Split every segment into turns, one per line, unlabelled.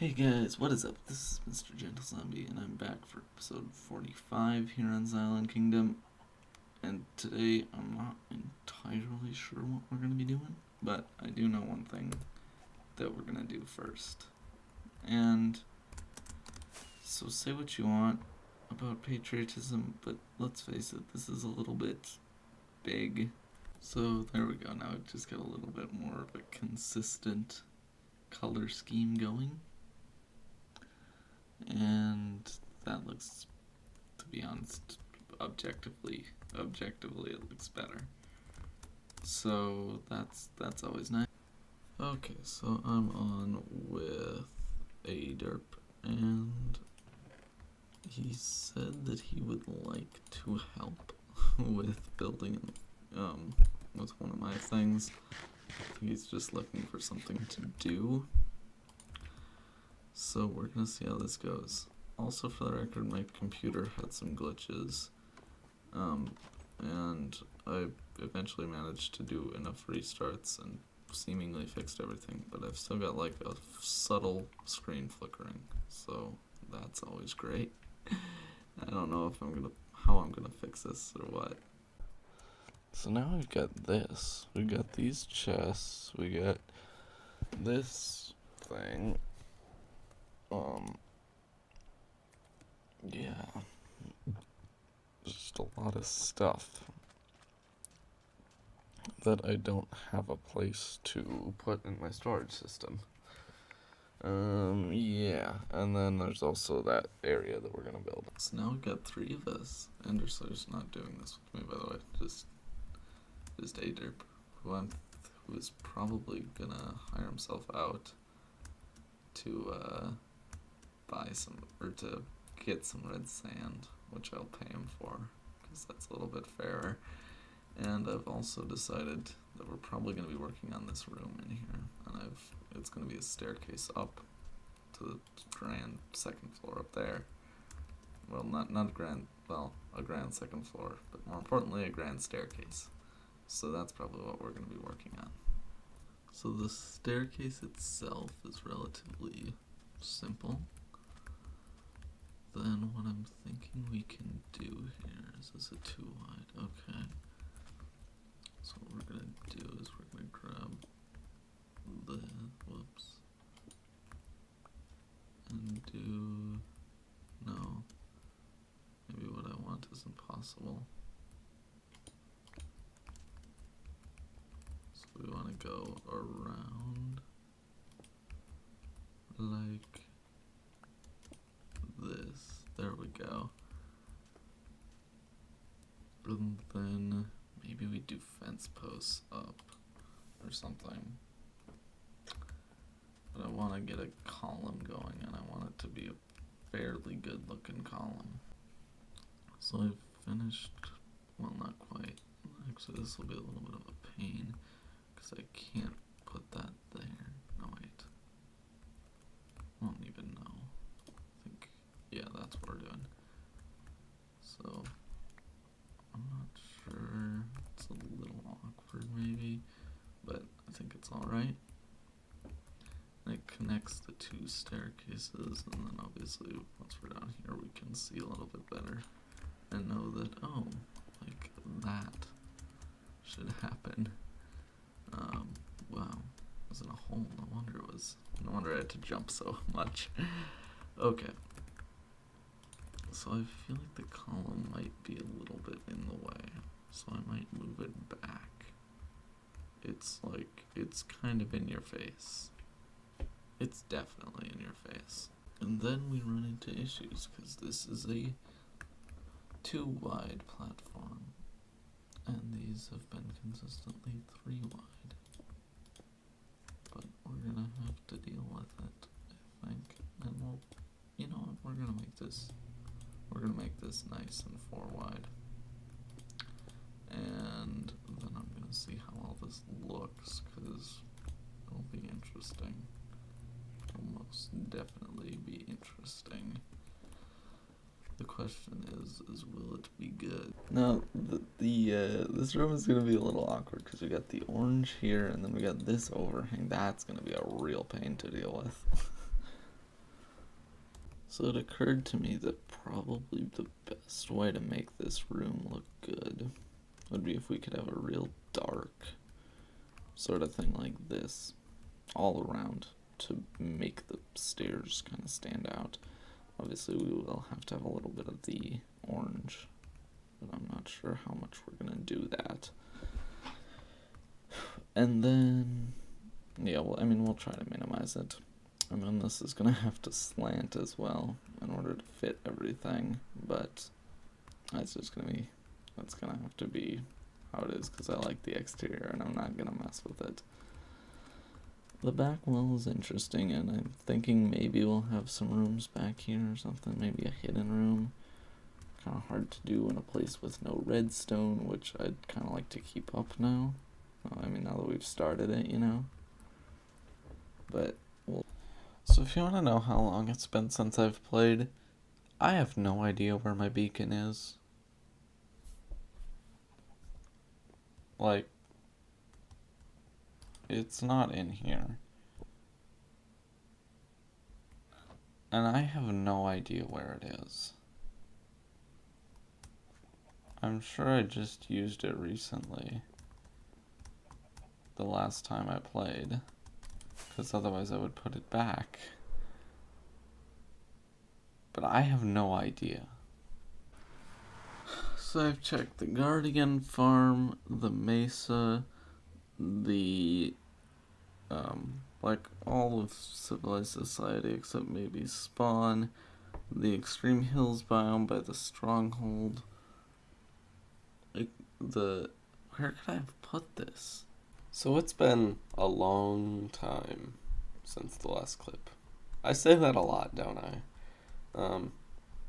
Hey guys, what is up? This is Mr. Gentle Zombie, and I'm back for episode 45 here on Xilon Kingdom. And today, I'm not entirely sure what we're going to be doing, but I do know one thing that we're going to do first. And so say what you want about patriotism, but let's face it, this is a little bit big. So there we go, now we've just got a little bit more of a consistent color scheme going. And that looks, to be honest, objectively it looks better. So that's always nice. Okay, so I'm on with a derp, and he said that he would like to help with building with one of my things. He's just looking for something to do. So we're gonna see how this goes. Also, for the record, my computer had some glitches, and I eventually managed to do enough restarts and seemingly fixed everything, but I've still got like a subtle screen flickering, so that's always great. I don't know if how I'm gonna fix this or what. So now we've got this. We got these chests. We got this thing. Yeah, just a lot of stuff that I don't have a place to put in my storage system. Yeah, and then there's also that area that we're gonna build. So now we've got 3 of us. Endersour's not doing this with me, by the way, just A-derp, who is probably gonna hire himself out to, buy some, or to get some red sand, which I'll pay him for, because that's a little bit fairer. And I've also decided that we're probably going to be working on this room in here, and it's going to be a staircase up to the grand second floor up there. Well, not a grand second floor, but more importantly, a grand staircase. So that's probably what we're going to be working on. So the staircase itself is relatively simple. Then what I'm thinking we can do here is this a too wide? Okay. So what we're gonna do is we're gonna grab and do, no, maybe what I want isn't possible. So we wanna go around like this. There we go. And then maybe we do fence posts up or something. But I want to get a column going, and I want it to be a fairly good looking column. So I've finished, well, not quite. Actually, this will be a little bit of a pain because I can't put that there. No, wait. I don't even know. Yeah, that's what we're doing. So, I'm not sure, it's a little awkward maybe, but I think it's alright. It connects the 2 staircases, and then obviously once we're down here we can see a little bit better and know that, oh, like that should happen. Wow, it was in a hole, no wonder I had to jump so much. Okay. So I feel like the column might be a little bit in the way, so I might move it back. It's kind of in your face. It's definitely in your face. And then we run into issues, because this is a too wide platform, and these have been consistently 3 wide. But we're gonna have to deal with it, I think, and we're gonna make this nice and 4 wide. And then I'm gonna see how all this looks, because it'll be interesting. It'll most definitely be interesting. The question is will it be good? Now, this room is gonna be a little awkward, because we got the orange here, and then we got this overhang. That's gonna be a real pain to deal with. So it occurred to me that probably the best way to make this room look good would be if we could have a real dark sort of thing like this all around to make the stairs kind of stand out. Obviously we will have to have a little bit of the orange, but I'm not sure how much we're gonna do that. And then, yeah, well, I mean, we'll try to minimize it. And then this is gonna have to slant as well in order to fit everything, but that's just that's gonna have to be how it is, because I like the exterior and I'm not gonna mess with it. The back wall is interesting, and I'm thinking maybe we'll have some rooms back here or something, maybe a hidden room. Kind of hard to do in a place with no redstone, which I'd kind of like to keep up now. I mean, now that we've started it, you know. But so if you want to know how long it's been since I've played, I have no idea where my beacon is. Like, it's not in here. And I have no idea where it is. I'm sure I just used it recently. The last time I played. Because otherwise I would put it back. But I have no idea. So I've checked the Guardian farm, the Mesa, the like all of civilized society except maybe Spawn, the Extreme Hills biome by the Stronghold. Like where could I have put this?
So it's been a long time since the last clip. I say that a lot, don't I?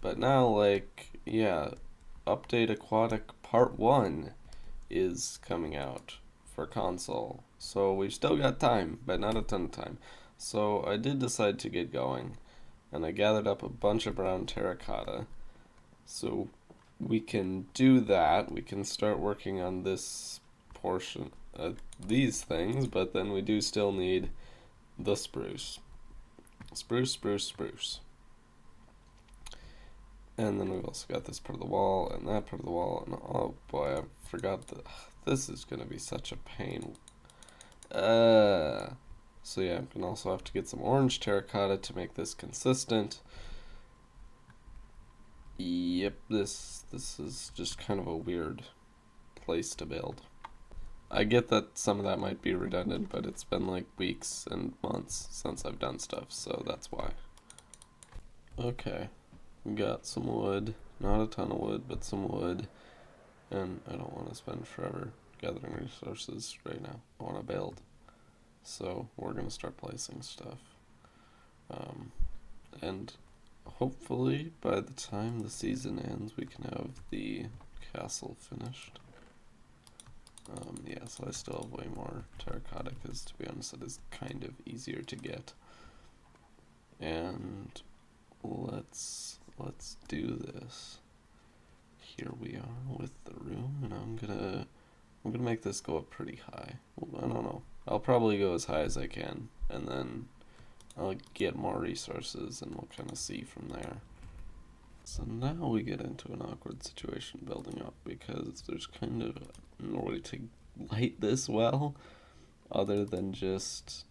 But now, like, yeah, Update Aquatic Part 1 is coming out for console. So we've still got time, but not a ton of time. So I did decide to get going, and I gathered up a bunch of brown terracotta. So we can do that. We can start working on this portion, these things, but then we do still need the spruce. Spruce. And then we've also got this part of the wall and that part of the wall, and oh boy, I forgot that this is gonna be such a pain. So yeah, I'm gonna also have to get some orange terracotta to make this consistent. Yep, this is just kind of a weird place to build. I get that some of that might be redundant, but it's been like weeks and months since I've done stuff, so that's why. Okay, we got some wood, not a ton of wood, but some wood, and I don't want to spend forever gathering resources right now. I want to build, so we're going to start placing stuff. And hopefully by the time the season ends we can have the castle finished. Yeah, so I still have way more terracotta because, to be honest, it is kind of easier to get. And let's do this. Here we are with the room, and I'm gonna make this go up pretty high. Well, I don't know. I'll probably go as high as I can, and then I'll get more resources, and we'll kind of see from there. So now we get into an awkward situation building up, because there's kind of no way to light this well other than just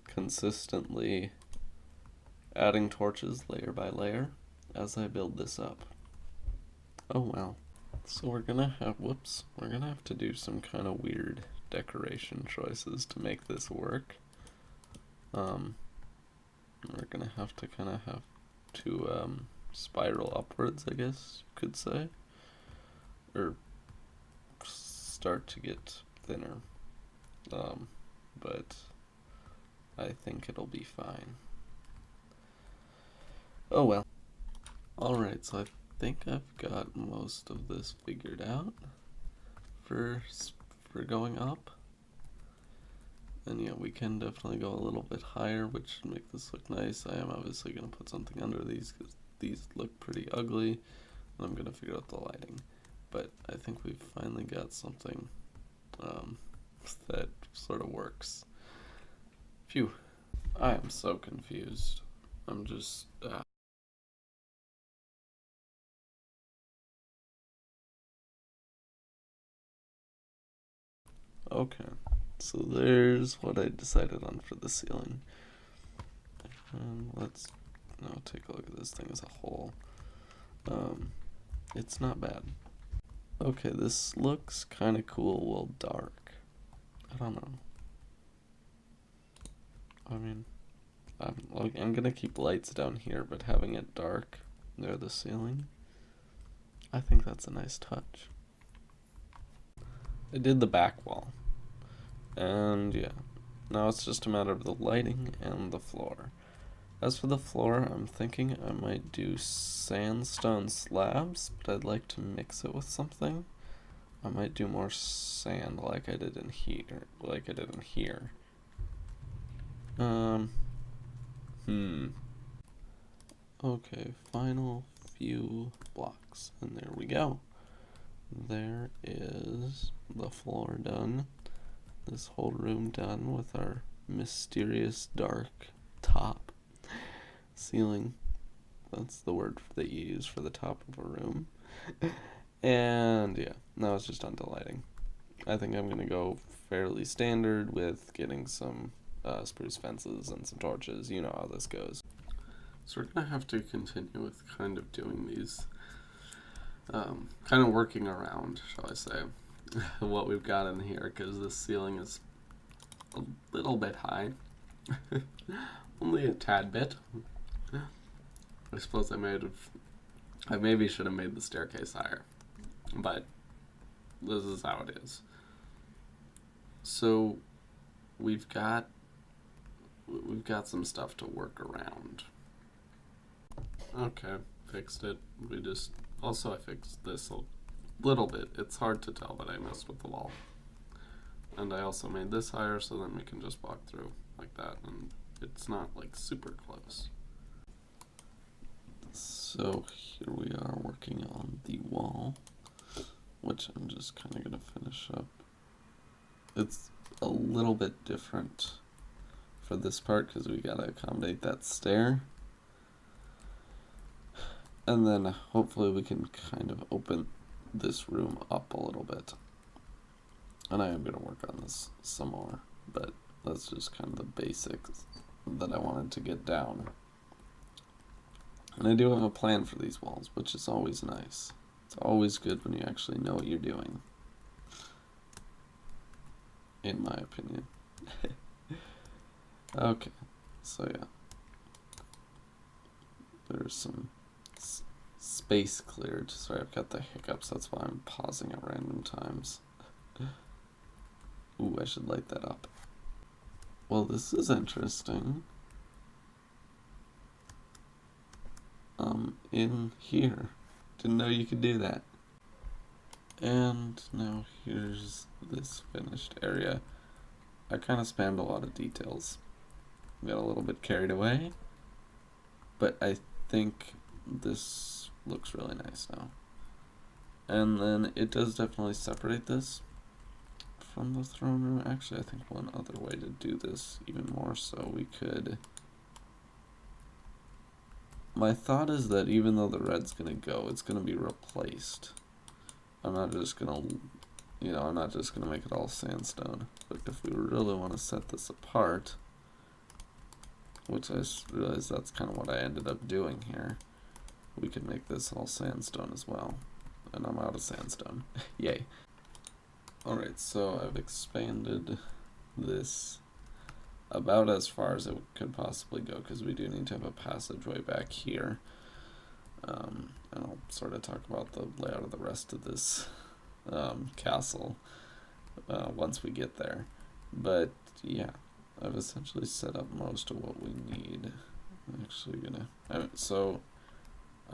consistently adding torches layer by layer as I build this up. Oh well. So we're gonna have to do some kind of weird decoration choices to make this work. We're gonna have to spiral upwards, I guess you could say, or start to get thinner, but I think it'll be fine. Oh well. Alright, so I think I've got most of this figured out for going up. And yeah, we can definitely go a little bit higher, which should make this look nice. I am obviously going to put something under these because these look pretty ugly, and I'm going to figure out the lighting. But I think we've finally got something that sort of works. Phew. I am so confused. I'm just... Okay, so there's what I decided on for the ceiling. And let's now take a look at this thing as a whole. It's not bad. Okay, this looks kind of cool, well dark. I don't know. I mean, I'm gonna keep lights down here, but having it dark near the ceiling, I think that's a nice touch. I did the back wall, and yeah, now it's just a matter of the lighting and the floor. As for the floor, I'm thinking I might do sandstone slabs, but I'd like to mix it with something. I might do more sand like I did in here. Okay, final few blocks, and there we go. There is the floor done. This whole room done with our mysterious dark top. Ceiling. That's the word that you use for the top of a room. And yeah, now it's just on to lighting. I think I'm gonna go fairly standard with getting some spruce fences and some torches. You know how this goes. So we're gonna have to continue with kind of doing these, kind of working around, shall I say, what we've got in here, because this ceiling is a little bit high. Only a tad bit. I suppose I maybe should have made the staircase higher, but this is how it is. So we've got some stuff to work around. Okay, fixed it. I fixed this a little bit. It's hard to tell that I messed with the wall. And I also made this higher so then we can just walk through like that, and it's not like super close. So here we are working on the wall, which I'm just kind of going to finish up. It's a little bit different for this part because we got to accommodate that stair. And then hopefully we can kind of open this room up a little bit. And I am going to work on this some more, but that's just kind of the basics that I wanted to get down. And I do have a plan for these walls, which is always nice. It's always good when you actually know what you're doing. In my opinion. Okay, so yeah. There's some space cleared. Sorry, I've got the hiccups, that's why I'm pausing at random times. Ooh, I should light that up. Well, this is interesting. In here. Didn't know you could do that. And now here's this finished area. I kind of spammed a lot of details. Got a little bit carried away. But I think this looks really nice now. And then it does definitely separate this from the throne room. Actually, I think one other way to do this even more so we could... My thought is that even though the red's gonna go, it's gonna be replaced. I'm not just gonna make it all sandstone. But if we really want to set this apart, which I realize that's kind of what I ended up doing here, we could make this all sandstone as well. And I'm out of sandstone. Yay. Alright, so I've expanded this about as far as it could possibly go, because we do need to have a passageway back here. And I'll sort of talk about the layout of the rest of this castle once we get there. But yeah, I've essentially set up most of what we need. I'm actually so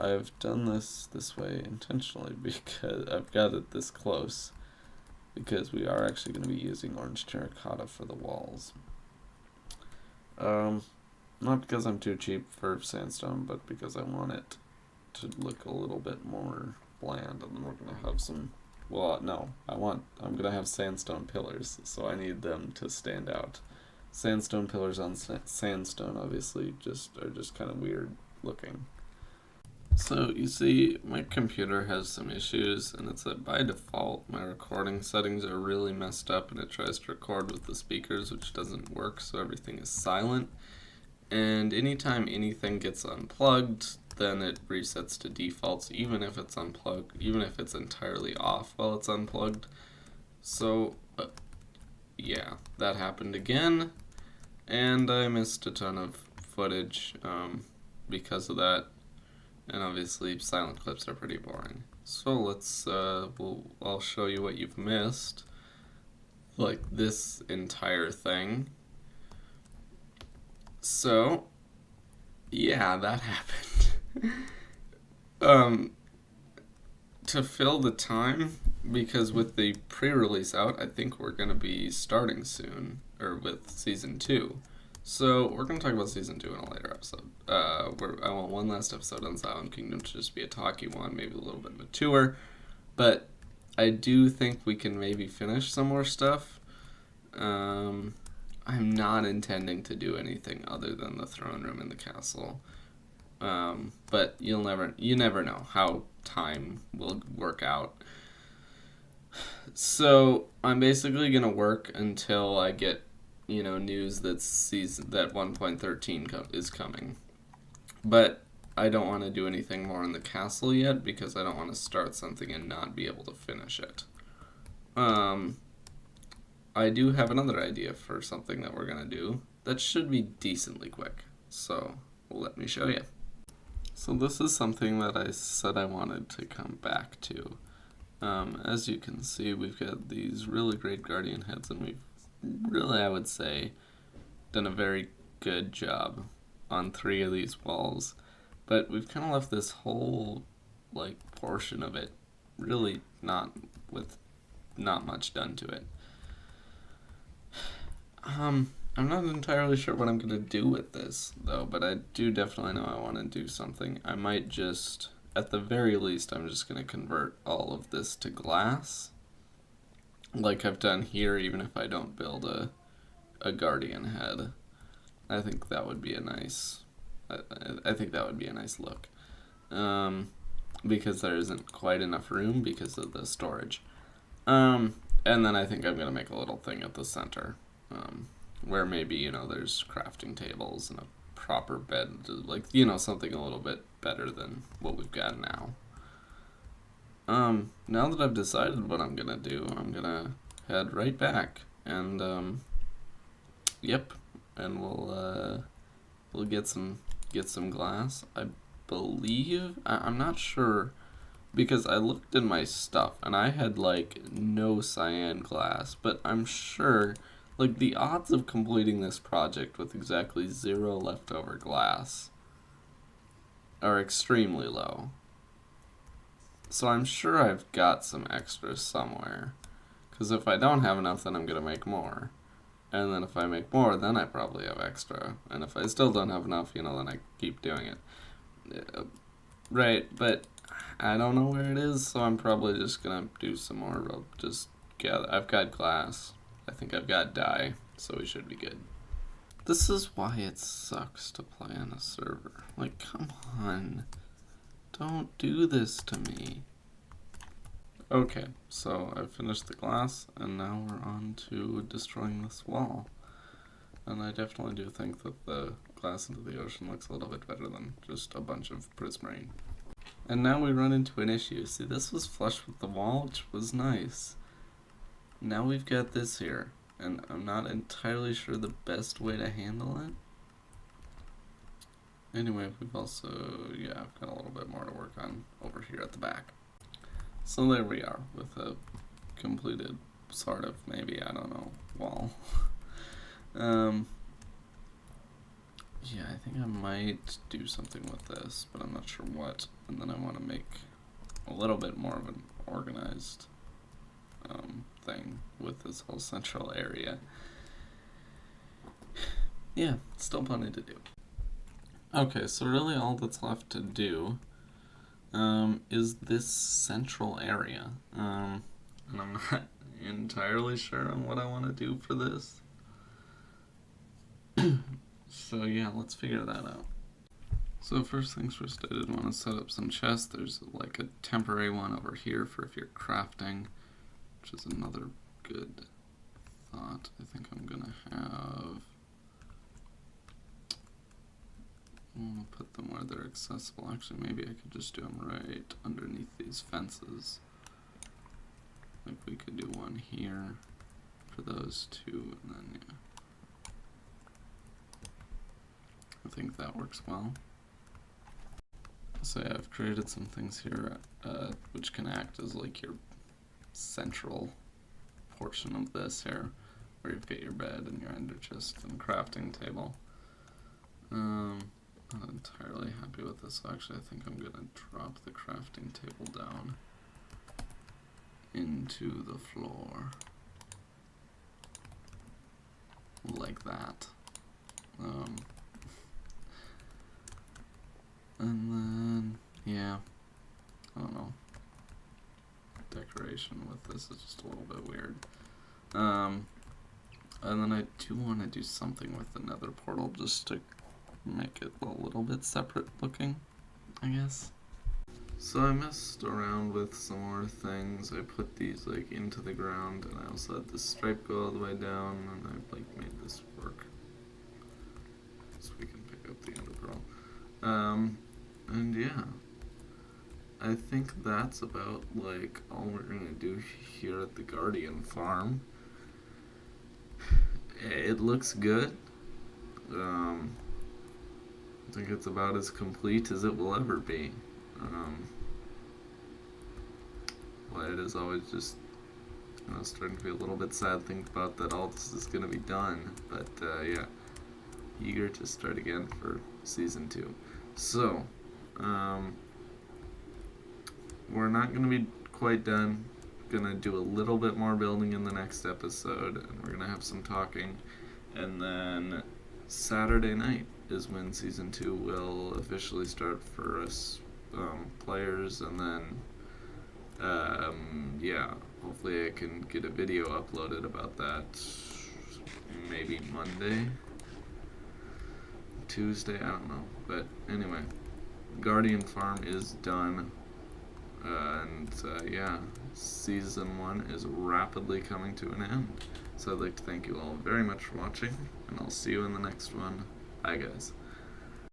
I've done this way intentionally because I've got it this close, because we are actually going to be using orange terracotta for the walls. Not because I'm too cheap for sandstone, but because I want it to look a little bit more bland, and then we're going to have some, well, no, I'm going to have sandstone pillars, so I need them to stand out. Sandstone pillars on sandstone obviously are just kind of weird looking. So you see, my computer has some issues, and it's that by default my recording settings are really messed up, and it tries to record with the speakers, which doesn't work, so everything is silent. And anytime anything gets unplugged, then it resets to defaults, even if it's unplugged, even if it's entirely off while it's unplugged. So, yeah, that happened again, and I missed a ton of footage because of that. And obviously, silent clips are pretty boring. So I'll show you what you've missed, like this entire thing. So, yeah, that happened. To fill the time, because with the pre-release out, I think we're gonna be starting soon, or with season 2. So we're gonna talk about season 2 in a later episode. I want one last episode on Xilon Kingdom to just be a talky one, maybe a little bit mature, but I do think we can maybe finish some more stuff. I'm not intending to do anything other than the throne room in the castle. But you never know how time will work out. So I'm basically gonna work until I get, news that 1.13 is coming. But I don't want to do anything more in the castle yet because I don't want to start something and not be able to finish it. I do have another idea for something that we're gonna do that should be decently quick. So let me show you. So this is something that I said I wanted to come back to. As you can see, we've got these really great guardian heads, and we've really, I would say, done a very good job on 3 of these walls. But we've kind of left this whole, portion of it really not much done to it. I'm not entirely sure what I'm going to do with this, though, but I do definitely know I want to do something. I might just, at the very least, I'm just going to convert all of this to glass, like I've done here, even if I don't build a guardian head. I think that would be a nice, I think that would be a nice look, because there isn't quite enough room because of the storage. And then I think I'm going to make a little thing at the center, where maybe, there's crafting tables and a proper bed, something a little bit better than what we've got now. Now that I've decided what I'm gonna do, I'm gonna head right back, and, yep, and we'll get some glass. I believe, I'm not sure, because I looked in my stuff, and I had, no cyan glass, but I'm sure, the odds of completing this project with exactly 0 leftover glass are extremely low. So I'm sure I've got some extras somewhere. Because if I don't have enough, then I'm going to make more. And then if I make more, then I probably have extra. And if I still don't have enough, then I keep doing it. Right, but I don't know where it is, so I'm probably just going to do some more. I'll just gather. I've got glass. I think I've got dye, so we should be good. This is why it sucks to play on a server. Come on. Don't do this to me. Okay, so I've finished the glass, and now we're on to destroying this wall. And I definitely do think that the glass into the ocean looks a little bit better than just a bunch of prismarine. And now we run into an issue. See, this was flush with the wall, which was nice. Now we've got this here, and I'm not entirely sure the best way to handle it. Anyway, we've also, I've got a little bit more to work on over here at the back. So there we are, with a completed, sort of, maybe, I don't know, wall. I think I might do something with this, but I'm not sure what. And then I want to make a little bit more of an organized thing with this whole central area. Yeah, still plenty to do. Okay, so really all that's left to do is this central area. And I'm not entirely sure on what I want to do for this. So yeah, let's figure that out.
So first things first, I did want to set up some chests. There's like a temporary one over here for if you're crafting, which is another good thought. I think I'm gonna have. I want to put them where they're accessible. Actually, maybe I could just do them right underneath these fences. Like we could do one here for those two, and then yeah. I think that works well. So yeah, I've created some things here which can act as like your central portion of this here, where you've got your bed and your ender chest and crafting table. Not entirely happy with this, so actually I think I'm gonna drop the crafting table down into the floor. Like that. And then, yeah, I don't know. Decoration with this is just a little bit weird. And then I do want to do something with the nether portal just to make it a little bit separate looking, I guess. So I messed around with some more things. I put these like into the ground, and I also had this stripe go all the way down, and I like made this work. So we can pick up the ender pearl. And yeah, I think that's about like all we're gonna do here at the Guardian farm. It looks good. I think it's about as complete as it will ever be. But it is always just, starting to be a little bit sad thinking about that all this is gonna be done. But yeah, eager to start again for season 2. So, we're not gonna be quite done. Gonna do a little bit more building in the next episode, and we're gonna have some talking, and then Saturday night is when season 2 will officially start for us players, and then yeah, hopefully I can get a video uploaded about that maybe Monday, Tuesday, I don't know, but anyway, Guardian Farm is done. And yeah, season 1 is rapidly coming to an end. So I'd like to thank you all very much for watching, and I'll see you in the next one. Bye, guys.